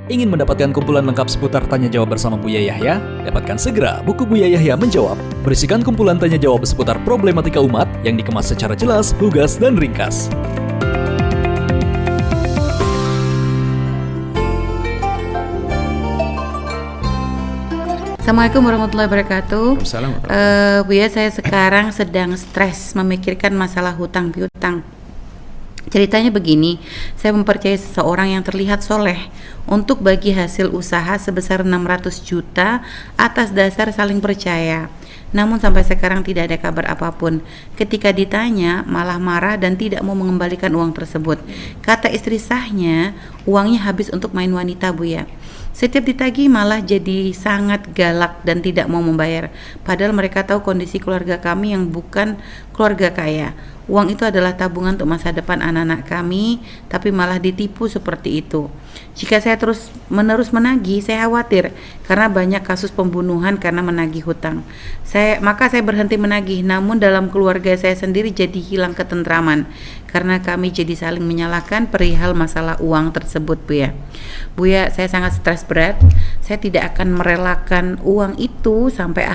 Ingin mendapatkan kumpulan lengkap seputar Tanya Jawab bersama Buya Yahya? Dapatkan segera buku Buya Yahya Menjawab, berisikan kumpulan tanya jawab seputar problematika umat yang dikemas secara jelas, lugas, dan ringkas. Assalamualaikum warahmatullahi wabarakatuh. Assalamualaikum. Buya, saya sekarang sedang stres memikirkan masalah hutang piutang. Ceritanya begini, saya mempercayai seseorang yang terlihat soleh untuk bagi hasil usaha sebesar 600 juta atas dasar saling percaya. Namun sampai sekarang tidak ada kabar apapun. Ketika ditanya malah marah dan tidak mau mengembalikan uang tersebut. Kata istri sahnya, uangnya habis untuk main wanita, Buya. Setiap ditagih malah jadi sangat galak dan tidak mau membayar. Padahal mereka tahu kondisi keluarga kami yang bukan keluarga kaya. Uang itu adalah tabungan untuk masa depan anak-anak kami, tapi malah ditipu seperti itu. Jika saya terus-menerus menagih, saya khawatir karena banyak kasus pembunuhan karena menagih hutang. Maka saya berhenti menagih, namun dalam keluarga saya sendiri jadi hilang ketentraman karena kami jadi saling menyalahkan perihal masalah uang tersebut, Buya. Buya, saya sangat stres berat. Saya tidak akan merelakan uang itu sampai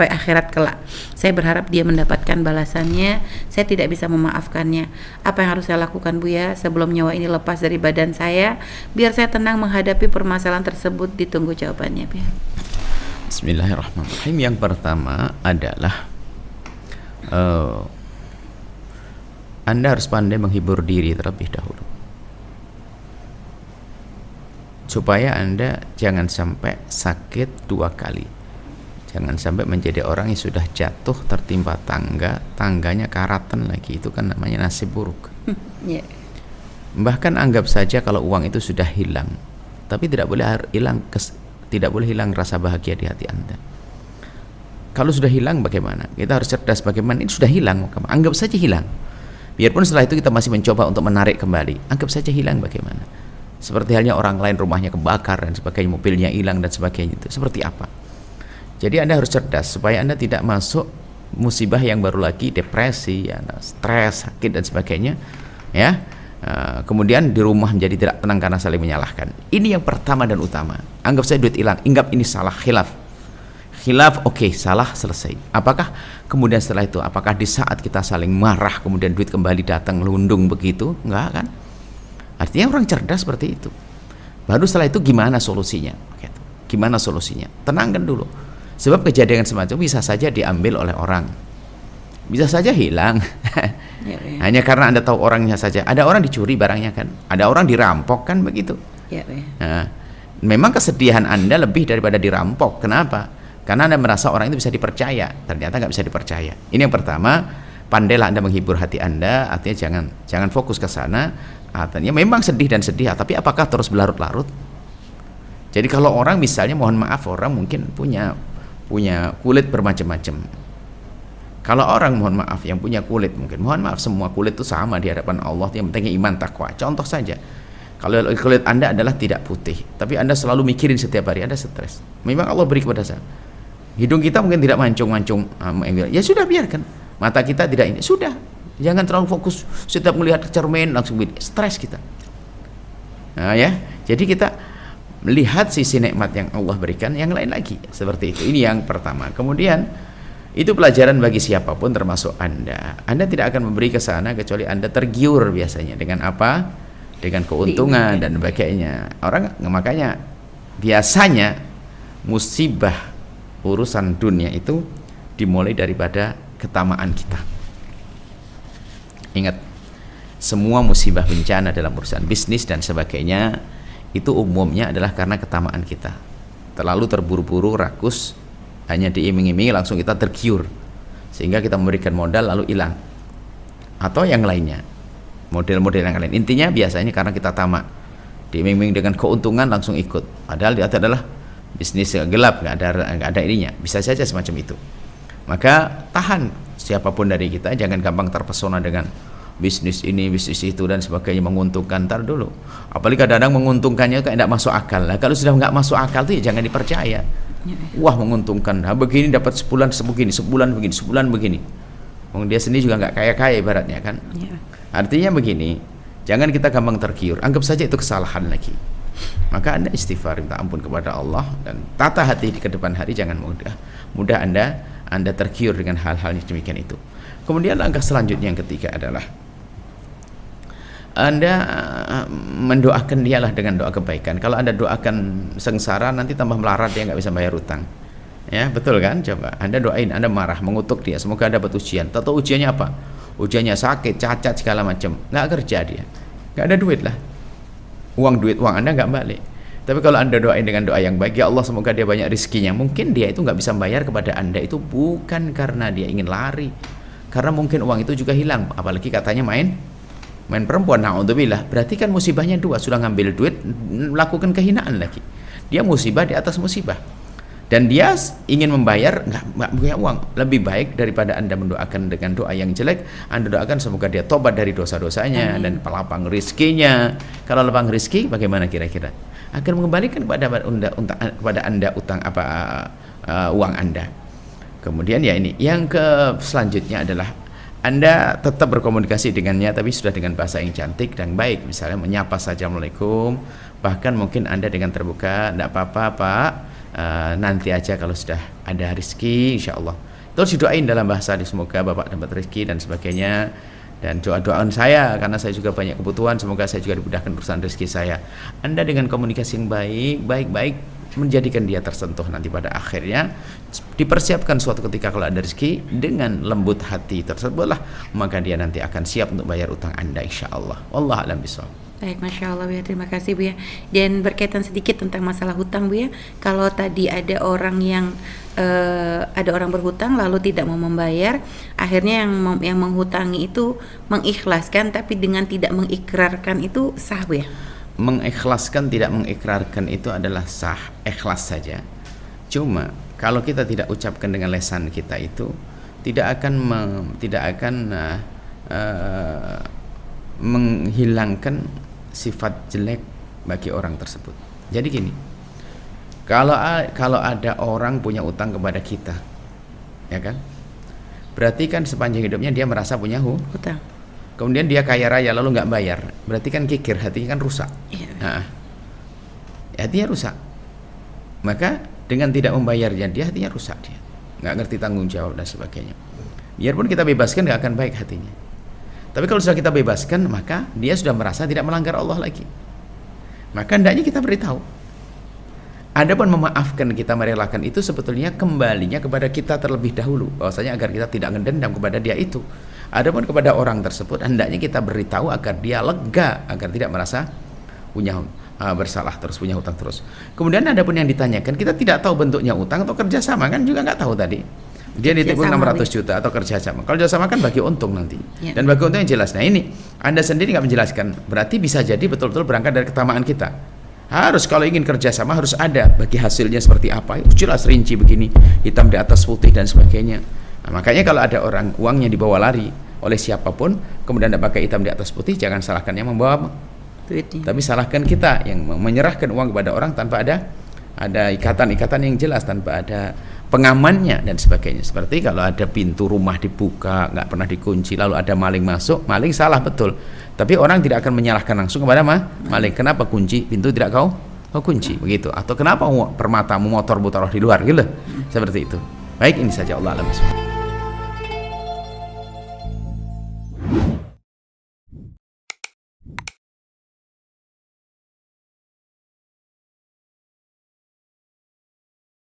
akhirat kelak. Saya berharap dia mendapatkan balasannya. Saya tidak bisa memaafkannya. Apa yang harus saya lakukan, Buya, sebelum nyawa ini lepas dari badan saya, biar saya tenang menghadapi permasalahan tersebut? Ditunggu jawabannya, Buya. Bismillahirrahmanirrahim. Yang pertama adalah Anda harus pandai menghibur diri terlebih dahulu, supaya Anda jangan sampai sakit dua kali. Jangan sampai menjadi orang yang sudah jatuh tertimpa tangganya karatan lagi. Itu kan namanya nasib buruk. Yeah. Bahkan anggap saja kalau uang itu sudah hilang, tapi tidak boleh hilang rasa bahagia di hati Anda. Kalau sudah hilang bagaimana? Kita harus cerdas bagaimana. Ini sudah hilang, anggap saja hilang. Biarpun setelah itu kita masih mencoba untuk menarik kembali, anggap saja hilang bagaimana. Seperti halnya orang lain rumahnya kebakar dan sebagainya, mobilnya hilang dan sebagainya, itu seperti apa? Jadi Anda harus cerdas supaya Anda tidak masuk musibah yang baru lagi, depresi, ya, stres, sakit dan sebagainya, ya. Kemudian di rumah menjadi tidak tenang karena saling menyalahkan. Ini yang pertama dan utama. Anggap saja duit hilang, anggap ini salah, khilaf, oke, salah, selesai. Apakah kemudian setelah itu, apakah di saat kita saling marah kemudian duit kembali datang lundung begitu? Enggak kan? Artinya orang cerdas seperti itu. Baru setelah itu gimana solusinya? Gimana solusinya? Tenangkan dulu. Sebab kejadian semacam bisa saja diambil oleh orang, bisa saja hilang. Ya. Hanya karena Anda tahu orangnya saja. Ada orang dicuri barangnya kan, ada orang dirampok kan begitu. Ya. Nah, memang kesedihan Anda lebih daripada dirampok. Kenapa? Karena Anda merasa orang itu bisa dipercaya, ternyata nggak bisa dipercaya. Ini yang pertama. Pandailah Anda menghibur hati Anda. Artinya jangan fokus ke sana. Artinya memang sedih, tapi apakah terus berlarut-larut? Jadi kalau orang misalnya, mohon maaf, orang mungkin punya kulit bermacam-macam. Kalau orang, mohon maaf, yang punya kulit, mungkin mohon maaf, semua kulit itu sama di hadapan Allah, yang pentingnya iman takwa. Contoh saja, kalau kulit Anda adalah tidak putih, tapi Anda selalu mikirin setiap hari, Anda stres. Memang Allah beri kepada saya. Hidung kita mungkin tidak mancung-mancung, ya sudah, biarkan. Mata kita tidak ini, sudah. Jangan terlalu fokus setiap melihat cermin langsung stres kita. Nah, ya. Jadi kita melihat sisi nikmat yang Allah berikan, yang lain lagi seperti itu. Ini yang pertama. Kemudian itu pelajaran bagi siapapun termasuk Anda. Anda tidak akan memberi ke sana kecuali Anda tergiur biasanya dengan apa? Dengan keuntungan dan sebagainya. Makanya biasanya musibah urusan dunia itu dimulai daripada ketamaan kita. Ingat, semua musibah bencana dalam urusan bisnis dan sebagainya itu umumnya adalah karena ketamaan kita. Terlalu terburu-buru, rakus, hanya diiming-imingi langsung kita tergiur, sehingga kita memberikan modal lalu hilang. Atau yang lainnya, model-model yang lain. Intinya biasanya karena kita tamak, diiming-iming dengan keuntungan langsung ikut. Padahal itu adalah bisnis gelap, nggak ada ininya. Bisa saja semacam itu. Maka tahan siapapun dari kita, jangan gampang terpesona dengan bisnis ini, bisnis itu dan sebagainya, menguntungkan. Ntar dulu, apalagi kadang-kadang menguntungkannya kayak tidak masuk akal. Nah, kalau sudah nggak masuk akal tuh ya jangan dipercaya. Wah, menguntungkan, nah, begini dapat sebulan begini. Dia sendiri juga nggak kaya-kaya ibaratnya kan. Artinya begini, jangan kita gampang tergiur, anggap saja itu kesalahan lagi. Maka Anda istighfar, minta ampun kepada Allah, dan tata hati di kedepan hari, jangan mudah Anda tergiur dengan hal-hal yang demikian itu. Kemudian langkah selanjutnya yang ketiga adalah Anda mendoakan dialah dengan doa kebaikan. Kalau Anda doakan sengsara, nanti tambah melarat, dia nggak bisa bayar utang. Ya, betul kan? Coba Anda doain, Anda marah, mengutuk dia, semoga dapat ujian. Tahu ujiannya apa? Ujiannya sakit, cacat, segala macam. Nggak kerja dia, nggak ada duit lah. Uang Anda nggak balik. Tapi kalau Anda doain dengan doa yang baik, ya Allah semoga dia banyak rizkinya. Mungkin dia itu nggak bisa bayar kepada Anda itu bukan karena dia ingin lari, karena mungkin uang itu juga hilang. Apalagi katanya main perempuan, na'udzubillah. Berarti kan musibahnya dua, sudah ngambil duit, melakukan kehinaan lagi. Dia musibah di atas musibah, dan dia ingin membayar, nggak punya uang. Lebih baik daripada Anda mendoakan dengan doa yang jelek, Anda doakan semoga dia tobat dari dosa-dosanya dan pelapang rizkinya. Kalau lapang rizki, bagaimana kira-kira? Akan mengembalikan kepada Anda utang uang Anda. Kemudian ya ini yang selanjutnya adalah Anda tetap berkomunikasi dengannya, tapi sudah dengan bahasa yang cantik dan baik. Misalnya menyapa saja, Assalamualaikum. Bahkan mungkin Anda dengan terbuka, tidak apa-apa Pak, nanti aja kalau sudah ada rezeki, insya Allah. Terus didoain dalam bahasa, semoga Bapak dapat rezeki dan sebagainya. Dan doa-doaan saya, karena saya juga banyak kebutuhan, semoga saya juga dimudahkan urusan rezeki saya. Anda dengan komunikasi yang baik menjadikan dia tersentuh, nanti pada akhirnya dipersiapkan suatu ketika kalau ada rezeki, dengan lembut hati tersebutlah maka dia nanti akan siap untuk bayar utang Anda, insya Allah. Wallahu a'lam bishawab. Baik, Masya Allah Bu ya, terima kasih Bu ya. Dan berkaitan sedikit tentang masalah hutang Bu ya, kalau tadi ada orang yang berhutang lalu tidak mau membayar, akhirnya yang menghutangi itu mengikhlaskan tapi dengan tidak mengikrarkan, itu sah Bu ya? Mengikhlaskan, tidak mengikrarkan itu adalah sah, ikhlas saja. Cuma kalau kita tidak ucapkan dengan lisan kita itu tidak akan menghilangkan sifat jelek bagi orang tersebut. Jadi gini, kalau ada orang punya utang kepada kita, ya kan, berarti kan sepanjang hidupnya dia merasa punya hutang. Kemudian dia kaya raya lalu nggak bayar, berarti kan kikir, hatinya kan rusak. Nah, hatinya rusak. Maka dengan tidak membayarnya dia hatinya rusak, dia nggak ngerti tanggung jawab dan sebagainya. Biarpun kita bebaskan nggak akan baik hatinya. Tapi kalau sudah kita bebaskan, maka dia sudah merasa tidak melanggar Allah lagi. Maka hendaknya kita beritahu. Adapun memaafkan, kita merelakan, itu sebetulnya kembalinya kepada kita terlebih dahulu, bahwasanya agar kita tidak mendendam kepada dia itu. Adapun kepada orang tersebut, hendaknya kita beritahu agar dia lega, agar tidak merasa punya bersalah terus, punya hutang terus. Kemudian adapun yang ditanyakan, kita tidak tahu bentuknya utang atau kerjasama, kan juga nggak tahu tadi. Dia ditipu 600 juta atau kerjasama. Kalau kerjasama kan bagi untung nanti, dan bagi untung yang jelas. Nah ini Anda sendiri nggak menjelaskan, berarti bisa jadi betul-betul berangkat dari ketamaan kita. Harus kalau ingin kerjasama harus ada bagi hasilnya seperti apa, itu jelas rinci begini, hitam di atas putih dan sebagainya. Nah, makanya kalau ada orang uangnya dibawa lari oleh siapapun, kemudian tidak pakai hitam di atas putih, jangan salahkan yang membawa duitnya, tapi salahkan kita yang menyerahkan uang kepada orang tanpa ada ikatan-ikatan yang jelas, tanpa ada pengamannya dan sebagainya. Seperti kalau ada pintu rumah dibuka nggak pernah dikunci, lalu ada maling masuk, maling salah betul, tapi orang tidak akan menyalahkan langsung kepada maling. Kenapa kunci pintu tidak kau kunci begitu, atau kenapa permatamu motor taruh di luar gitu, seperti itu. Baik, ini saja, Allah alam.